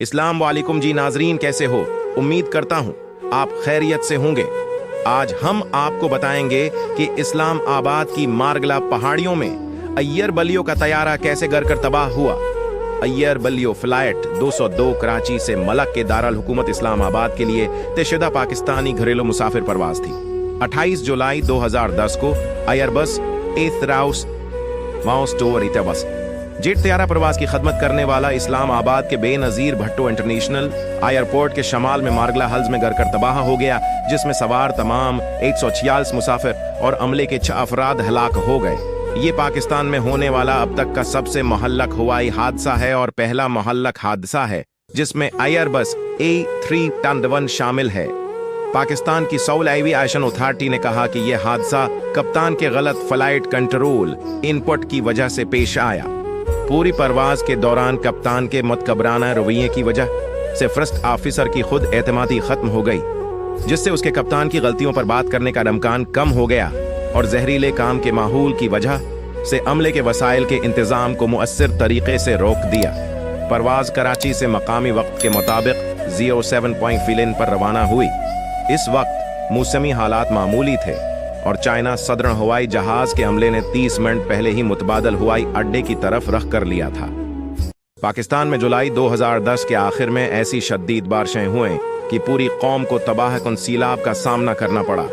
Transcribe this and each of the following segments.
इस्लाम वालेकुम जी नाजरीन, कैसे हो? उम्मीद करता हूँ आप खैरियत से होंगे। आज हम आपको बताएंगे कि इस्लाम आबाद की मारगला पहाड़ियों में अय्यर बलियो का तैयारा कैसे गर कर तबाह हुआ। अय्यर बलियो फ्लाइट 202 कराची से मलक के दारुल हुकूमत इस्लाम आबाद के लिए तयशुदा पाकिस्तानी घरेलू मुसाफिर परवाज थी। 28 जुलाई 2010 को एयरबस एथराउस माउस्टोर इतबस जेट तैयारा प्रवास की खदमत करने वाला इस्लाम आबाद के बेनजीर भट्टो इंटरनेशनल एयरपोर्ट के शमाल में मारगला हल्ज में गर कर तबाह हो गया, जिसमें सवार तमाम 146 मुसाफिर और अमले के 6 अफराद हलाक हो गए। ये पाकिस्तान में होने वाला अब तक का सबसे मुहल्लक हवाई हादसा है और पहला मुहल्लक हादसा है जिसमें एयरबस A321 शामिल है। पाकिस्तान की सिविल एविएशन अथॉरिटी ने कहा कि यह हादसा कप्तान के गलत फ्लाइट कंट्रोल इनपुट की वजह से पेश आया। पूरी परवाज के दौरान कप्तान के मुतकबराना रवैये की वजह से फर्स्ट ऑफिसर की खुद एतमादी खत्म हो गई, जिससे उसके कप्तान की गलतियों पर बात करने का इम्कान कम हो गया और जहरीले काम के माहौल की वजह से अमले के वसाइल के इंतजाम को मुअस्सिर तरीके से रोक दिया। परवाज कराची से मकामी वक्त के मुताबिक 07 पॉइंट फिलिन पर रवाना हुई। इस वक्त मौसमी हालात मामूली थे और चाइना सदर्न हवाई जहाज के अमले ने 30 मिनट पहले ही मुतबादल हवाई अड्डे की तरफ रख कर लिया था। पाकिस्तान में जुलाई 2010 के आखिर में ऐसी शदीद बारिशें हुई कि पूरी कौम को तबाह कुन सीलाब का सामना करना पड़ा।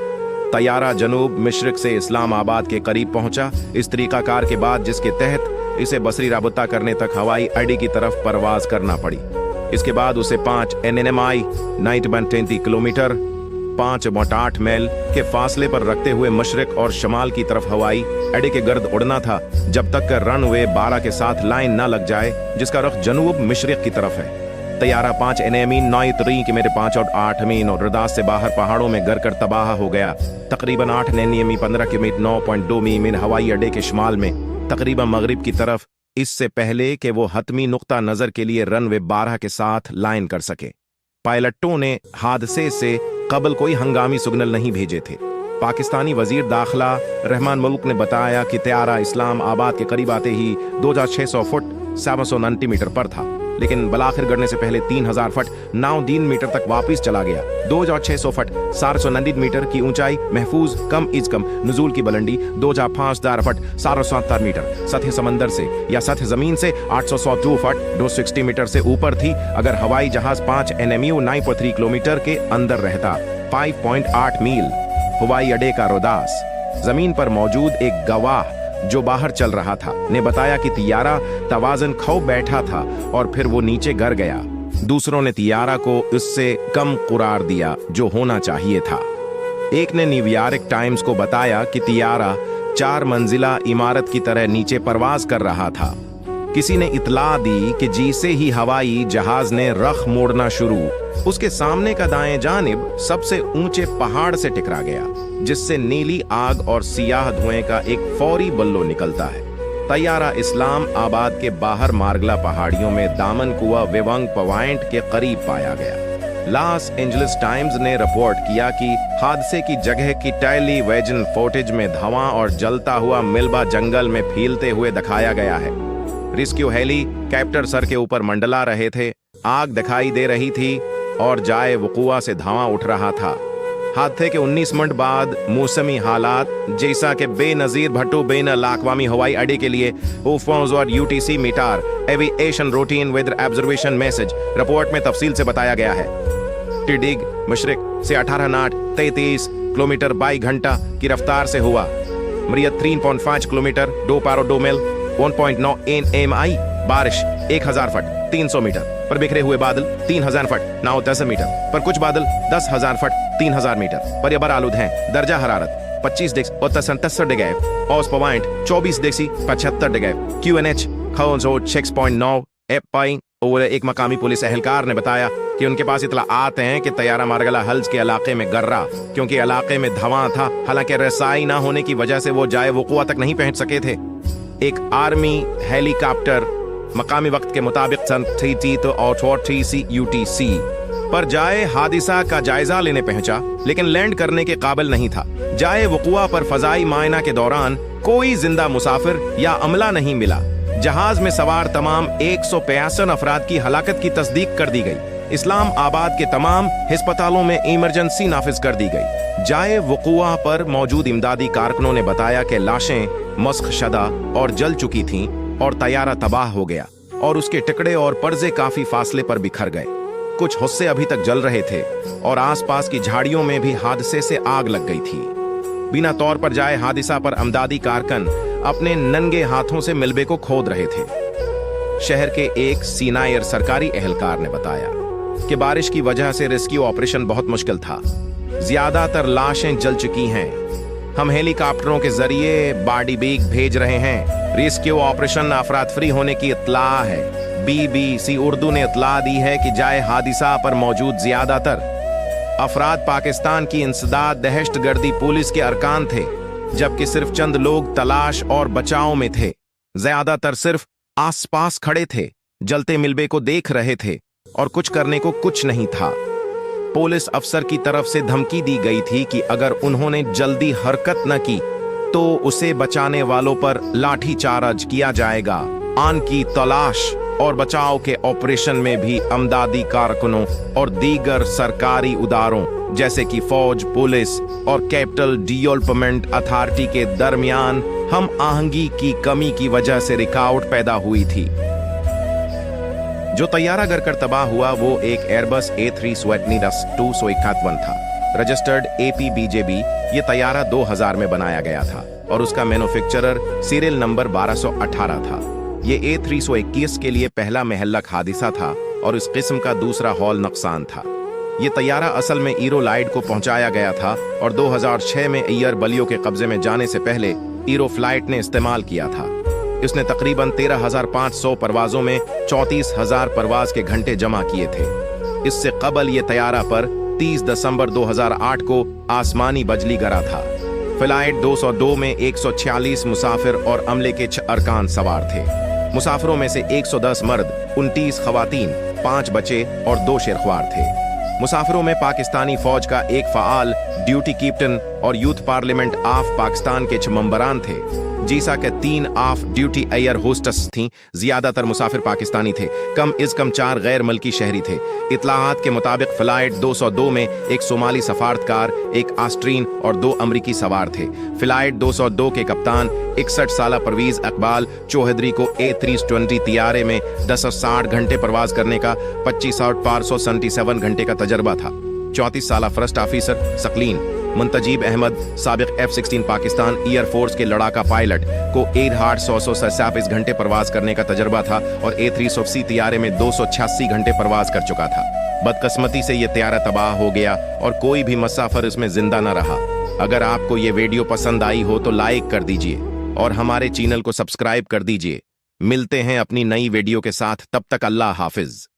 तैयारा जनूब मशरिक से इस्लाम आबाद के करीब पहुंचा, इस तरीकाकार के बाद जिसके तहत इसे बसरी राबता करने तक हवाई अड्डे की तरफ परवाज करना पड़ी। इसके बाद उसे 5 NNMI 9-33 किलोमीटर 5.8 मील के फासले पर रखते हुए मशरिक और शमाल की तरफ हवाई अड्डे के गर्द उड़ना था, जब तक कि रनवे 12 के साथ लाइन न लग जाए जिसका रुख जनूब मशरिक की तरफ है। तैयारा 5 NME 9 के मेरे 5 और 8 मीन और रदास से बाहर पहाड़ों में गर कर तबाह हो गया। तकरीबन 8 NME 15 के मीट 9.2 मीन हवाई अड्डे के शुमाल में तकरीबन मगरिब की तरफ, इससे पहले कि वो हतमी नुक्ता नजर के लिए रनवे 12 के साथ लाइन कर सके। पायलटों ने हादसे से कबल कोई हंगामी सिग्नल नहीं भेजे थे। पाकिस्तानी वजीर दाखिला रहमान मलूक ने बताया कि तैयारा इस्लाम आबाद के करीब आते ही 2600 फुट 790 मीटर पर था, लेकिन बलाखिर गिरने से पहले 3000 फुट 9 मीटर तक वापस चला गया। 2600 फुट 790 मीटर की ऊंचाई महफूज कम इज कम नुजूल की बुलंदी 2500 फुट 770 मीटर सतह समंदर से या सतह जमीन से 802 फुट 260 मीटर से ऊपर थी। अगर हवाई जहाज 5 NMU 9.3 किलोमीटर के अंदर रहता। 5.8 मील हवाई अड्डे का रोदास। जमीन पर मौजूद एक गवाह जो बाहर चल रहा था ने बताया कि तियारा तवाजन खो बैठा था और फिर वो नीचे गिर गया। दूसरों ने तियारा को उससे कम कुरार दिया जो होना चाहिए था। एक ने न्यूयॉर्क टाइम्स को बताया कि तियारा 4 मंजिला इमारत की तरह नीचे परवाज कर रहा था। किसी ने इतला दी कि जैसे ही हवाई जहाज ने रख मोड़ना शुरू, उसके सामने का दाएं जानिब सबसे ऊंचे पहाड़ से टकरा गया, जिससे नीली आग और सियाह धुएं का एक फौरी बल्लो निकलता है। तैयारा इस्लाम आबाद के बाहर मारगला पहाड़ियों में दामन कुआ वेवंग पॉइंट के करीब पाया गया। लॉस एंजलिस टाइम्स ने रिपोर्ट किया कि हादसे की जगह की टेलीविजन फुटेज में धुआं और जलता हुआ मिल्बा जंगल में फैलते हुए दिखाया गया है। रेस्क्यू हेलीकॉप्टर सर के ऊपर मंडला रहे थे, आग दिखाई दे रही थी और जाए वकुआ से धुआं उठ रहा था। हादसे के 19 मिनट बाद मौसमी हालात जैसा कि बेनजीर भट्टो बैन अल-अक़वामी हवाई अड्डे के लिए UTC METAR aviation routine weather observation message report में तफसील से बताया गया है। टिडिग मशरिक से 18 नाट 33 किलोमीटर बाई घंटा की रफ्तार से हुआ। मरियत 3.5 किलोमीटर 2 मील 1.9 NMI। बारिश 1000 फुट 300 मीटर पर बिखरे हुए बादल 3000 फुट 910 मीटर पर, कुछ बादल 10,000 फुट 3000 मीटर पर यबर आलूद हैं। दर्जा हरारत 25 डिग्री औस पॉइंट 24 डिग्री 75 डिग्री QNH 6.9 एपाई। और एक मकामी पुलिस एहलकार ने बताया कि उनके पास इतला आते हैं कि तैयारा मारगला हल्ज के इलाके में गर्रा, क्योंकि इलाके में धुआं था। हालांकि रसाई ना होने की वजह से वो जाए वकुआ तक नहीं पहुंच सके थे। एक आर्मी हेलीकॉप्टर मकामी वक्त के मुताबिक सन 30 UTC पर जाए हादिसा का जायजा लेने पहुंचा, लेकिन लैंड करने के काबिल नहीं था। जाए वकुआ पर फजाई मायना के दौरान कोई जिंदा मुसाफिर या अमला नहीं मिला। जहाज में सवार तमाम 165 अफराद की हलाकत की तस्दीक कर दी गई। इस्लाम आबाद के तमाम अस्पतालों में इमरजेंसी नाफिज कर दी गई। जाए वक़ुआ पर मौजूद इमदादी कारकुनों ने बताया कि लाशें मस्ख शदा और जल चुकी थीं और तैयारा तबाह हो गया और उसके टुकड़े और पर्जे काफी फासले पर बिखर गए। कुछ हिस्से अभी तक जल रहे थे और आसपास की झाड़ियों में भी हादसे से आग लग गई थी। बिना तौर पर जाए हादिसा पर अमदादी कारकन अपने नंगे हाथों से मिलबे को खोद रहे थे। शहर के एक सीनायर सरकारी एहलकार ने बताया कि बारिश की वजह से रेस्क्यू ऑपरेशन बहुत मुश्किल था। ज्यादातर लाशें जल चुकी हैं। हम हेलीकॉप्टरों के जरिए बॉडी बैग भेज रहे हैं। रेस्क्यू ऑपरेशन अफरातफरी होने की इत्तला है। BBC उर्दू ने इत्तला दी है कि जाए हादिसा पर मौजूद ज्यादातर अफराद पाकिस्तान की इंसदाद दहशतगर्दी पुलिस के अरकान थे, जबकि सिर्फ चंद लोग तलाश और बचाव में थे। ज्यादातर सिर्फ आसपास खड़े थे, जलते मिलबे को देख रहे थे और कुछ करने को कुछ नहीं था। पुलिस अफसर की तरफ से धमकी दी गई थी कि अगर उन्होंने जल्दी हरकत न की तो उसे बचाने वालों पर लाठीचार्ज किया जाएगा। आन की तलाश और बचाव के ऑपरेशन में भी अमदादी कारकुनों और दीगर सरकारी उदारों जैसे कि फौज, पुलिस और कैपिटल डेवलपमेंट अथॉरिटी के दरमियान हम आहंगी की कमी की वजह से रुकावट पैदा हुई थी। जो तैयारा गिरकर तबाह हुआ वो एक एयरबस A320-251 था। Registered APBJB। ये तैयारा 2000 में बनाया गया था और उसका मैन्युफैक्चरर सीरियल नंबर 1218 था। ये A321 के लिए पहला महल्लक हादिसा था और इस किस्म का दूसरा हॉल नुकसान था। ये तैयारा असल में ईरोलाइड को पहुंचाया गया था और 2006 में एयर बलियो के कब्जे में जाने से पहले ईरोफ्लाइट ने इस्तेमाल किया था। इसने तकरीबन 13,500 परवाजों में 34,000 परवाज के घंटे जमा किए थे। इससे कबल ये तैयारा पर 30 दिसंबर 2008 को आसमानी बजली गिरा था। फ्लाइट 202 में 146 मुसाफिर और अमले के 6 अरकान सवार थे। मुसाफिरों में से 110 मर्द, 29 खवातीन, 5 बच्चे और 2 शेरख्वार थे। मुसाफिरों में पाकिस्तानी फौज का एक फाल ड्यूटी कैप्टन और यूथ पार्लियामेंट ऑफ पाकिस्तान के 6 मेंबरान थे। जीसा के 3 ऑफ ड्यूटी एयर होस्टेस थीं। ज्यादातर मुसाफिर पाकिस्तानी थे। कम इज कम 4 गैर मुल्की शहरी थे। इतलाहात के मुताबिक फ्लाइट 202 में एक सोमाली सफारतकार, एक ऑस्ट्रीन और 2 अमरीकी सवार थे। फ्लाइट 202 के कप्तान 61 साल परवीज इकबाल चौधरी को A320 तियारे में 1060 घंटे प्रवास करने का 25,577 घंटे का तजर्बा था। 34 साल फर्स्ट ऑफिसर सकलीन मुंतजीब अहमद साबिक F-16 पाकिस्तान एयर फोर्स के लड़ाका पायलट को 8,147 घंटे प्रवास करने का तजर्बा था और A350 तियारे में 286 घंटे प्रवास कर चुका था। बदकिस्मती से यह तियारा तबाह हो गया और कोई भी मुसाफिर इसमें जिंदा न रहा। अगर आपको ये वीडियो पसंद आई हो तो लाइक कर दीजिए और हमारे चैनल को सब्सक्राइब कर दीजिए। मिलते हैं अपनी नई वीडियो के साथ, तब तक अल्लाह हाफिज।